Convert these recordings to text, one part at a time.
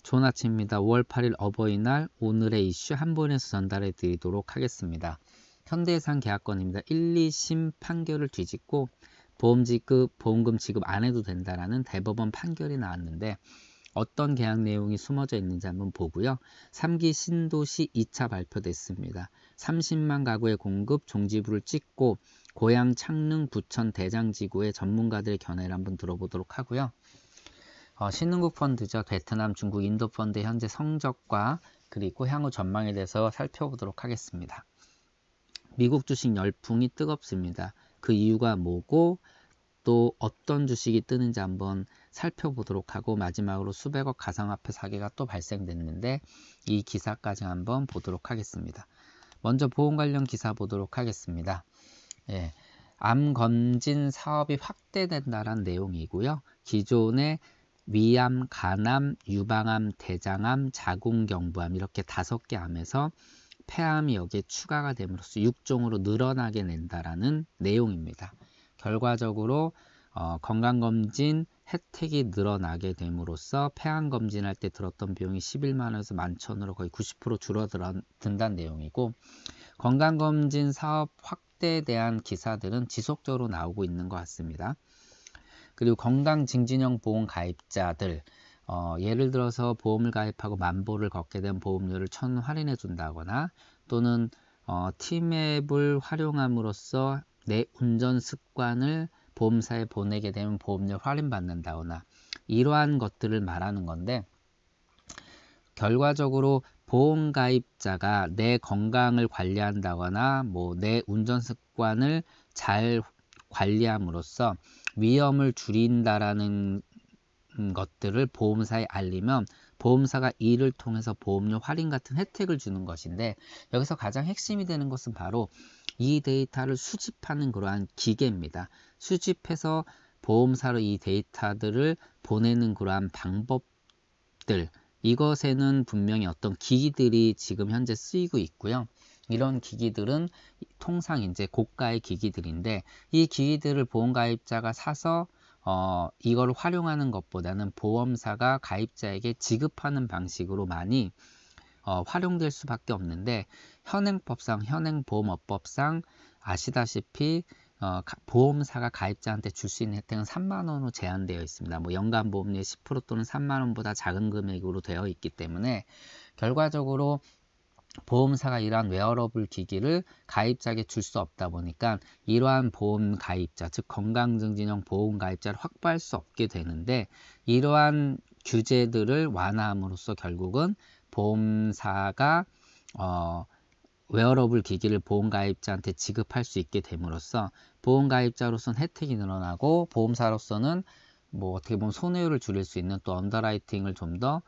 좋은 아침입니다. 5월 8일 어버이날 오늘의 이슈 한 번에서 전달해 드리도록 하겠습니다. 현대해상 계약건입니다. 1, 2심 판결을 뒤집고 보험금 지급 안 해도 된다라는 대법원 판결이 나왔는데 어떤 계약 내용이 숨어져 있는지 한번 보고요. 3기 신도시 2차 발표됐습니다. 30만 가구의 공급 종지부를 찍고 고양 창릉 부천 대장지구의 전문가들의 견해를 한번 들어보도록 하고요. 신흥국 펀드죠. 베트남, 중국, 인도 펀드의 현재 성적과 그리고 향후 전망에 대해서 살펴보도록 하겠습니다. 미국 주식 열풍이 뜨겁습니다. 그 이유가 뭐고 또 어떤 주식이 뜨는지 한번 살펴보도록 하고 마지막으로 수백억 가상화폐 사기가 또 발생됐는데 이 기사까지 한번 보도록 하겠습니다. 먼저 보험 관련 기사 보도록 하겠습니다. 암 검진 사업이 확대된다는 내용이고요. 기존의 위암, 간암, 유방암, 대장암, 자궁경부암 이렇게 5개 암에서 폐암이 여기에 추가가 됨으로써 6종으로 늘어나게 된다라는 내용입니다. 결과적으로 건강검진 혜택이 늘어나게 됨으로써 폐암검진할 때 들었던 비용이 11만원에서 11,000원으로 거의 90% 줄어든다는 내용이고 건강검진 사업 확대에 대한 기사들은 지속적으로 나오고 있는 것 같습니다. 그리고 건강증진형 보험 가입자들 예를 들어서 보험을 가입하고 만보를 걷게 된 보험료를 1,000원 할인해 준다거나 또는 T맵을 활용함으로써 내 운전 습관을 보험사에 보내게 되면 보험료 할인받는다거나 이러한 것들을 말하는 건데 결과적으로 보험 가입자가 내 건강을 관리한다거나 내 운전 습관을 잘 관리함으로써 위험을 줄인다라는 것들을 보험사에 알리면 보험사가 이를 통해서 보험료 할인 같은 혜택을 주는 것인데 여기서 가장 핵심이 되는 것은 바로 이 데이터를 수집하는 그러한 기계입니다. 수집해서 보험사로 이 데이터들을 보내는 그러한 방법들 이것에는 분명히 어떤 기기들이 지금 현재 쓰이고 있고요. 이런 기기들은 통상 이제 고가의 기기들인데 이 기기들을 보험가입자가 사서 이걸 활용하는 것보다는 보험사가 가입자에게 지급하는 방식으로 많이 활용될 수밖에 없는데 현행보험업법상 아시다시피 보험사가 가입자한테 줄 수 있는 혜택은 3만원으로 제한되어 있습니다. 연간 보험료의 10% 또는 3만원보다 작은 금액으로 되어 있기 때문에 결과적으로 보험사가 이러한 웨어러블 기기를 가입자에게 줄 수 없다 보니까 이러한 보험 가입자, 즉 건강증진형 보험 가입자를 확보할 수 없게 되는데 이러한 규제들을 완화함으로써 결국은 보험사가 웨어러블 기기를 보험 가입자한테 지급할 수 있게 됨으로써 보험 가입자로서는 혜택이 늘어나고 보험사로서는 어떻게 보면 손해율을 줄일 수 있는 또 언더라이팅을 좀 더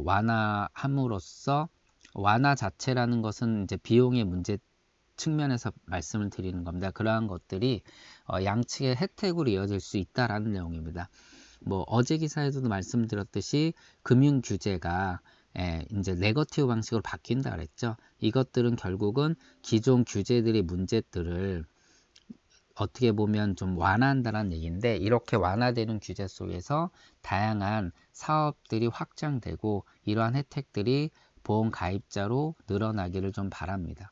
완화함으로써 완화 자체라는 것은 이제 비용의 문제 측면에서 말씀을 드리는 겁니다. 그러한 것들이 양측의 혜택으로 이어질 수 있다라는 내용입니다. 어제 기사에서도 말씀드렸듯이 금융 규제가 이제 네거티브 방식으로 바뀐다 그랬죠. 이것들은 결국은 기존 규제들의 문제들을 어떻게 보면 좀 완화한다는 얘기인데 이렇게 완화되는 규제 속에서 다양한 사업들이 확장되고 이러한 혜택들이 보험 가입자로 늘어나기를 좀 바랍니다.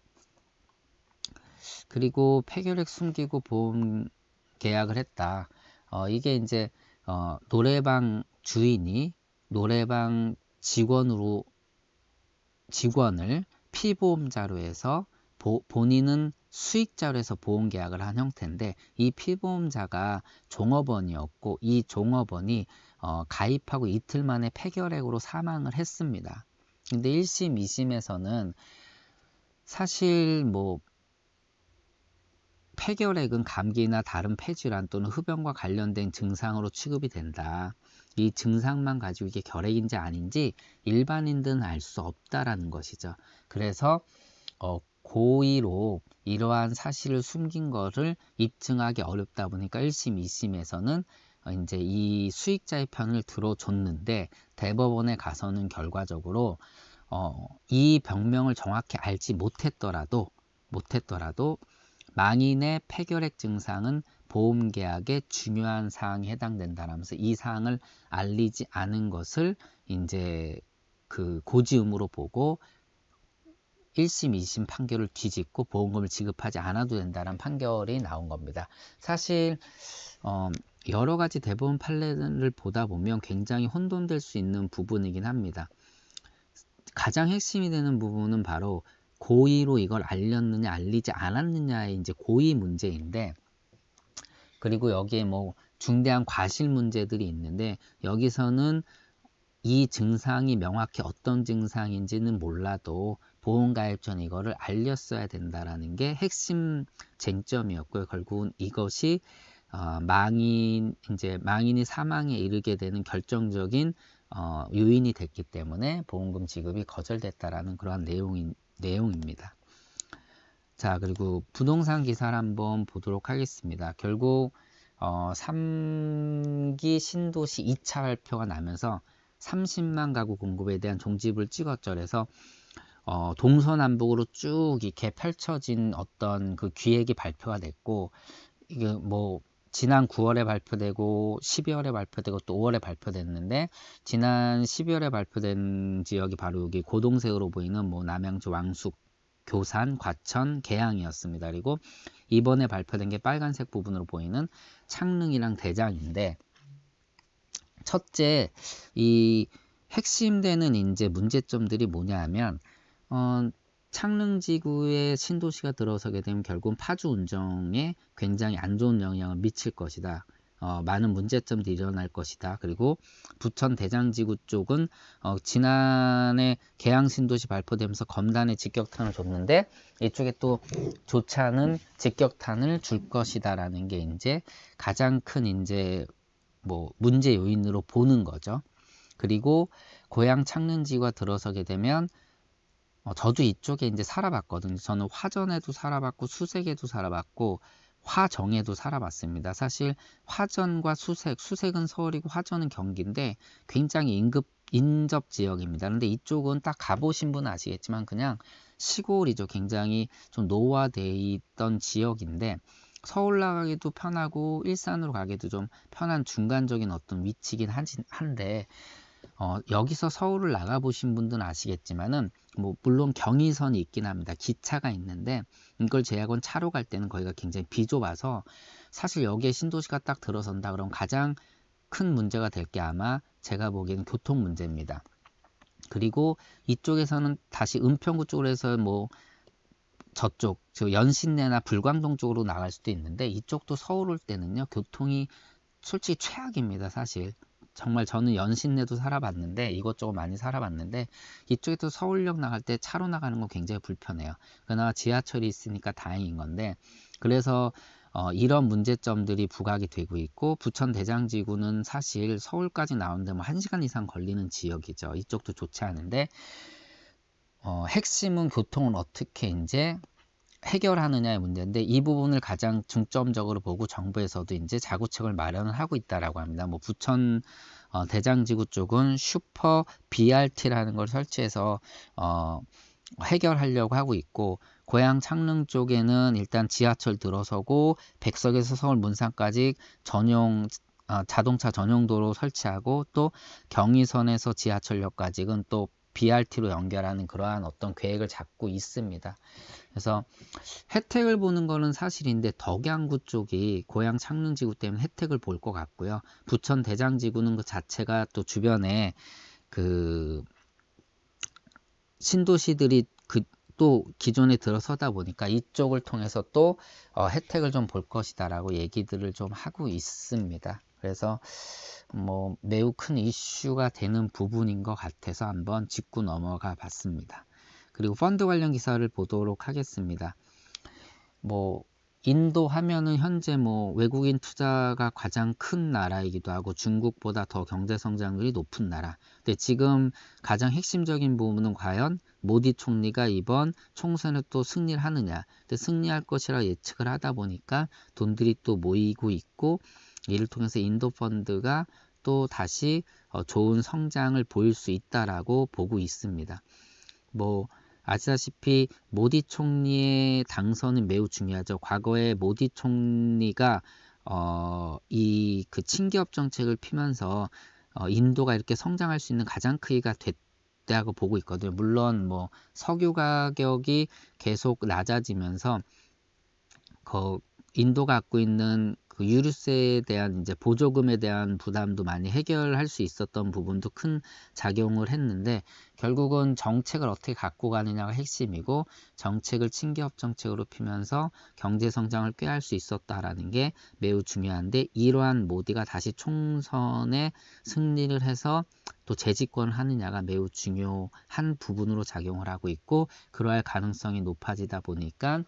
그리고 폐결액 숨기고 보험 계약을 했다. 이게 이제 노래방 주인이 노래방 직원을 피보험자로 해서 본인은 수익자로 해서 보험 계약을 한 형태인데 이 피보험자가 종업원이었고 이 종업원이 가입하고 이틀 만에 폐결핵으로 사망을 했습니다. 근데 1심, 2심에서는 사실 폐결핵은 감기나 다른 폐질환 또는 흡연과 관련된 증상으로 취급이 된다. 이 증상만 가지고 이게 결핵인지 아닌지 일반인들은 알 수 없다라는 것이죠. 그래서 고의로 이러한 사실을 숨긴 거를 입증하기 어렵다 보니까 1심, 2심에서는 이제 이 수익자의 편을 들어줬는데 대법원에 가서는 결과적으로 이 병명을 정확히 알지 못했더라도 망인의 폐결핵 증상은 보험계약의 중요한 사항에 해당된다라면서 이 사항을 알리지 않은 것을 이제 그 고지음으로 보고 1심, 2심 판결을 뒤집고 보험금을 지급하지 않아도 된다는 판결이 나온 겁니다. 사실 여러 가지 대법원 판례를 보다 보면 굉장히 혼돈될 수 있는 부분이긴 합니다. 가장 핵심이 되는 부분은 바로 고의로 이걸 알렸느냐 알리지 않았느냐의 이제 고의 문제인데, 그리고 여기에 뭐 중대한 과실 문제들이 있는데, 여기서는 이 증상이 명확히 어떤 증상인지는 몰라도 보험가입 전 이거를 알렸어야 된다라는 게 핵심 쟁점이었고요. 결국은 이것이 망인이 사망에 이르게 되는 결정적인 요인이 됐기 때문에 보험금 지급이 거절됐다라는 그러한 내용입니다. 자, 그리고 부동산 기사를 한번 보도록 하겠습니다. 결국 3기 신도시 2차 발표가 나면서 30만 가구 공급에 대한 종지부를 찍었죠. 그래서 동서남북으로 쭉 이렇게 펼쳐진 어떤 그 기획이 발표가 됐고, 이게 뭐 지난 9월에 발표되고 12월에 발표되고 또 5월에 발표됐는데, 지난 12월에 발표된 지역이 바로 여기 고동색으로 보이는 뭐 남양주, 왕숙, 교산, 과천, 계양이었습니다. 그리고 이번에 발표된 게 빨간색 부분으로 보이는 창릉이랑 대장인데, 첫째, 이 핵심되는 이제 문제점들이 뭐냐 하면, 창릉지구에 신도시가 들어서게 되면 결국은 파주 운정에 굉장히 안 좋은 영향을 미칠 것이다. 많은 문제점들이 일어날 것이다. 그리고 부천 대장지구 쪽은 지난해 계양 신도시 발표되면서 검단에 직격탄을 줬는데, 이쪽에 또 좋지 않은 직격탄을 줄 것이다라는 게 이제 가장 큰 이제 뭐 문제 요인으로 보는 거죠. 그리고 고양 창릉지구가 들어서게 되면 저도 이쪽에 이제 살아봤거든요. 저는 화전에도 살아봤고 수색에도 살아봤고 화정에도 살아봤습니다. 사실 화전과 수색은 서울이고 화전은 경기인데 굉장히 인접 지역입니다. 그런데 이쪽은 딱 가보신 분은 아시겠지만 그냥 시골이죠. 굉장히 좀 노화되어 있던 지역인데, 서울 나가기도 편하고 일산으로 가기도 좀 편한 중간적인 어떤 위치긴 한데, 여기서 서울을 나가 보신 분들은 아시겠지만은 뭐 물론 경의선이 있긴 합니다. 기차가 있는데 이걸 제외하고는 차로 갈 때는 거기가 굉장히 비좁아서, 사실 여기에 신도시가 딱 들어선다 그러면 가장 큰 문제가 될 게 아마 제가 보기에는 교통 문제입니다. 그리고 이쪽에서는 다시 은평구 쪽으로 해서 뭐 저쪽 저 연신내나 불광동 쪽으로 나갈 수도 있는데, 이쪽도 서울 올 때는요 교통이 솔직히 최악입니다. 사실 정말 저는 연신내도 살아봤는데 이것저것 많이 살아봤는데, 이쪽에도 서울역 나갈 때 차로 나가는 건 굉장히 불편해요. 그러나 지하철이 있으니까 다행인 건데, 그래서 이런 문제점들이 부각이 되고 있고, 부천 대장지구는 사실 서울까지 나오는데 뭐 1시간 이상 걸리는 지역이죠. 이쪽도 좋지 않은데, 핵심은 교통을 어떻게 이제 해결하느냐의 문제인데, 이 부분을 가장 중점적으로 보고 정부에서도 이제 자구책을 마련을 하고 있다라고 합니다. 뭐 부천 대장지구 쪽은 슈퍼 BRT라는 걸 설치해서 해결하려고 하고 있고, 고양 창릉 쪽에는 일단 지하철 들어서고 백석에서 서울 문산까지 전용 자동차 전용도로 설치하고, 또 경의선에서 지하철역까지는 또 BRT로 연결하는 그러한 어떤 계획을 잡고 있습니다. 그래서 혜택을 보는 거는 사실인데, 덕양구 쪽이 고양 창릉지구 때문에 혜택을 볼 것 같고요. 부천 대장지구는 그 자체가 또 주변에 그 신도시들이 또 기존에 들어서다 보니까 이쪽을 통해서 또 혜택을 좀 볼 것이다라고 얘기들을 좀 하고 있습니다. 그래서 뭐 매우 큰 이슈가 되는 부분인 것 같아서 한번 짚고 넘어가 봤습니다. 그리고 펀드 관련 기사를 보도록 하겠습니다. 뭐 인도 하면은 현재 뭐 외국인 투자가 가장 큰 나라이기도 하고 중국보다 더 경제 성장률이 높은 나라. 근데 지금 가장 핵심적인 부분은 과연 모디 총리가 이번 총선에 또 승리를 하느냐. 근데 승리할 것이라 예측을 하다 보니까 돈들이 또 모이고 있고, 이를 통해서 인도 펀드가 또 다시 좋은 성장을 보일 수 있다라고 보고 있습니다. 뭐 아시다시피 모디 총리의 당선은 매우 중요하죠. 과거에 모디 총리가 이 그 친기업 정책을 피면서 인도가 이렇게 성장할 수 있는 가장 크기가 됐다고 보고 있거든요. 물론 뭐 석유 가격이 계속 낮아지면서 인도가 갖고 있는 그 유류세에 대한 이제 보조금에 대한 부담도 많이 해결할 수 있었던 부분도 큰 작용을 했는데, 결국은 정책을 어떻게 갖고 가느냐가 핵심이고, 정책을 친기업 정책으로 피면서 경제 성장을 꾀할 수 있었다라는 게 매우 중요한데, 이러한 모디가 다시 총선에 승리를 해서 또 재집권을 하느냐가 매우 중요한 부분으로 작용을 하고 있고, 그러할 가능성이 높아지다 보니까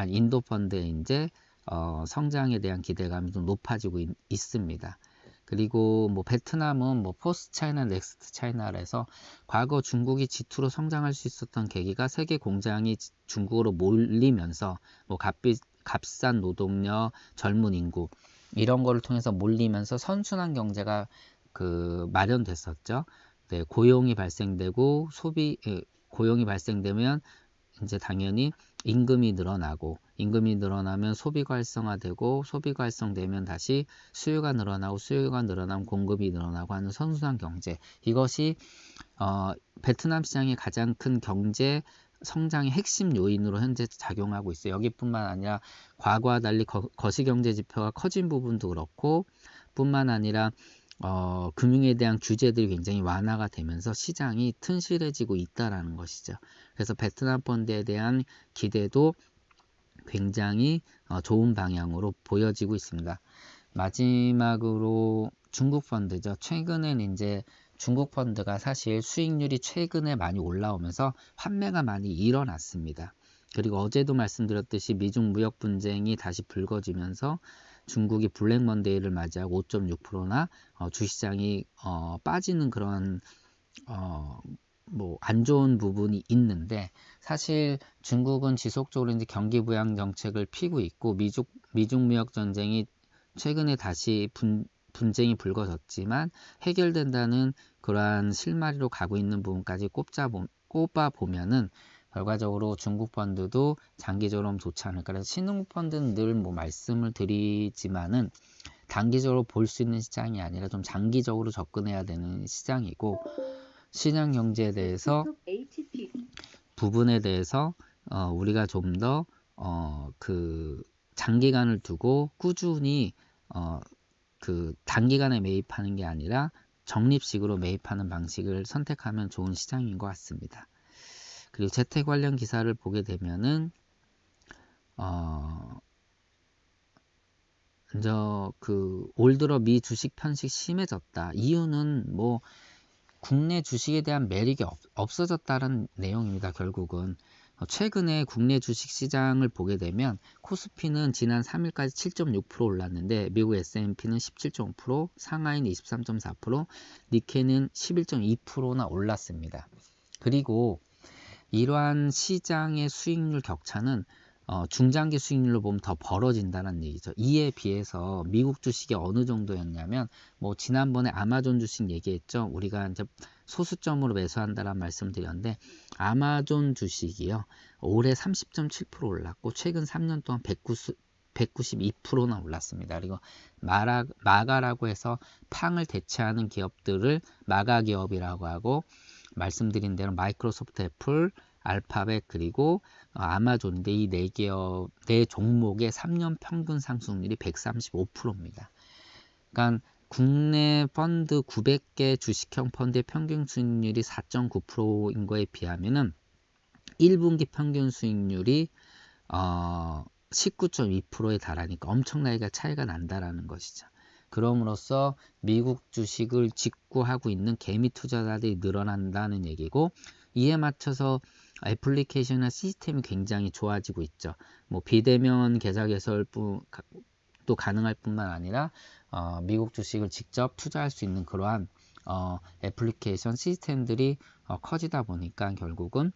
인도 펀드의 이제 성장에 대한 기대감이 좀 높아지고 있습니다. 그리고 뭐 베트남은 뭐 포스트 차이나 넥스트 차이나라서 과거 중국이 G2로 성장할 수 있었던 계기가 세계 공장이 중국으로 몰리면서 뭐 값싼 노동력, 젊은 인구 이런 거를 통해서 몰리면서 선순환 경제가 마련됐었죠. 네, 고용이 발생되고 고용이 발생되면 이제 당연히 임금이 늘어나면 소비가 활성화되고, 소비가 활성되면 다시 수요가 늘어나면 공급이 늘어나고 하는 선순환 경제. 이것이 베트남 시장의 가장 큰 경제 성장의 핵심 요인으로 현재 작용하고 있어요. 여기뿐만 아니라 과거와 달리 거시경제 지표가 커진 부분도 그렇고, 뿐만 아니라 금융에 대한 규제들이 굉장히 완화가 되면서 시장이 튼실해지고 있다라는 것이죠. 그래서 베트남 펀드에 대한 기대도 굉장히 좋은 방향으로 보여지고 있습니다. 마지막으로 중국 펀드죠. 최근엔 이제 중국 펀드가 사실 수익률이 최근에 많이 올라오면서 환매가 많이 일어났습니다. 그리고 어제도 말씀드렸듯이 미중 무역 분쟁이 다시 불거지면서 중국이 블랙 먼데이를 맞이하고 5.6%나 주시장이 빠지는 그런 뭐 안 좋은 부분이 있는데, 사실 중국은 지속적으로 이제 경기 부양 정책을 피고 있고, 미중 무역 전쟁이 최근에 다시 분쟁이 불거졌지만 해결된다는 그러한 실마리로 가고 있는 부분까지 꼽아 보면은 결과적으로 중국 펀드도 장기적으로 좋지 않을까. 그래서 신흥국 펀드는 늘 뭐 말씀을 드리지만은 단기적으로 볼 수 있는 시장이 아니라 좀 장기적으로 접근해야 되는 시장이고, 시장 경제에 대해서 부분에 대해서 우리가 좀 더 장기간을 두고 꾸준히 단기간에 매입하는 게 아니라 적립식으로 매입하는 방식을 선택하면 좋은 시장인 것 같습니다. 그리고 재택 관련 기사를 보게 되면은 올 들어 미 주식 편식 심해졌다. 이유는 뭐 국내 주식에 대한 매력이 없어졌다는 내용입니다. 결국은 최근에 국내 주식 시장을 보게 되면 코스피는 지난 3일까지 7.6% 올랐는데, 미국 S&P는 17.5%, 상하이는 23.4%, 니케이는 11.2%나 올랐습니다. 그리고 이러한 시장의 수익률 격차는 중장기 수익률로 보면 더 벌어진다는 얘기죠. 이에 비해서 미국 주식이 어느 정도였냐면, 뭐 지난번에 아마존 주식 얘기했죠. 우리가 이제 소수점으로 매수한다는 말씀드렸는데, 아마존 주식이요, 올해 30.7% 올랐고 최근 3년 동안 192%나 올랐습니다. 그리고 마가라고 해서 팡을 대체하는 기업들을 마가 기업이라고 하고, 말씀드린 대로 마이크로소프트, 애플, 알파벳 그리고 아마존인데, 이 네 종목의 3년 평균 상승률이 135%입니다. 그러니까 국내 펀드 900개 주식형 펀드의 평균 수익률이 4.9%인 거에 비하면은 1분기 평균 수익률이 19.2%에 달하니까 엄청나게 차이가 난다라는 것이죠. 그럼으로써 미국 주식을 직구하고 있는 개미 투자자들이 늘어난다는 얘기고, 이에 맞춰서 애플리케이션이나 시스템이 굉장히 좋아지고 있죠. 뭐 비대면 계좌 개설도 가능할 뿐만 아니라 미국 주식을 직접 투자할 수 있는 그러한 애플리케이션 시스템들이 커지다 보니까 결국은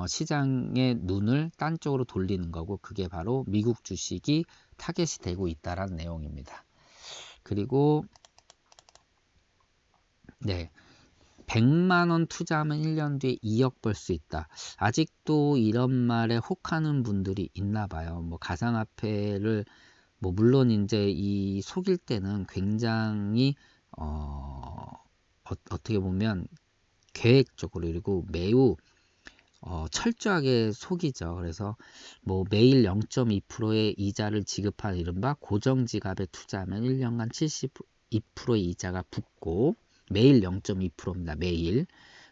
시장의 눈을 딴 쪽으로 돌리는 거고, 그게 바로 미국 주식이 타겟이 되고 있다라는 내용입니다. 그리고 100만원 투자하면 1년 뒤에 2억 벌 수 있다. 아직도 이런 말에 혹하는 분들이 있나 봐요. 뭐 가상화폐를 뭐 물론 이제 이 속일 때는 굉장히 어떻게 보면 계획적으로 그리고 매우 철저하게 속이죠. 그래서 뭐 매일 0.2%의 이자를 지급한 이른바 고정지갑에 투자하면 1년간 72%의 이자가 붙고 매일 0.2%입니다. 매일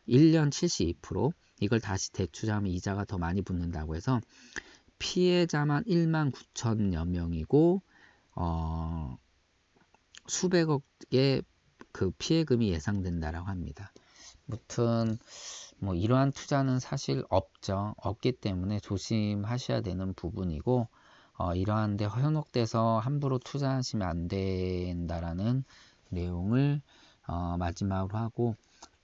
1년 72%. 이걸 다시 대투자하면 이자가 더 많이 붙는다고 해서 피해자만 19,000여 명이고 수백억의 그 피해금이 예상된다라고 합니다. 무튼 뭐 이러한 투자는 사실 없기 때문에 조심하셔야 되는 부분이고 이러한데 현혹돼서 함부로 투자하시면 안 된다라는 내용을 마지막으로 하고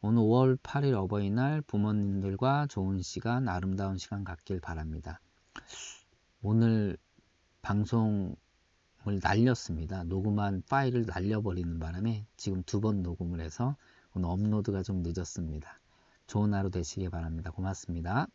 오늘 5월 8일 어버이날 부모님들과 좋은 시간, 아름다운 시간 갖길 바랍니다. 오늘 방송을 날렸습니다. 녹음한 파일을 날려버리는 바람에 지금 2번 녹음을 해서 오늘 업로드가 좀 늦었습니다. 좋은 하루 되시길 바랍니다. 고맙습니다.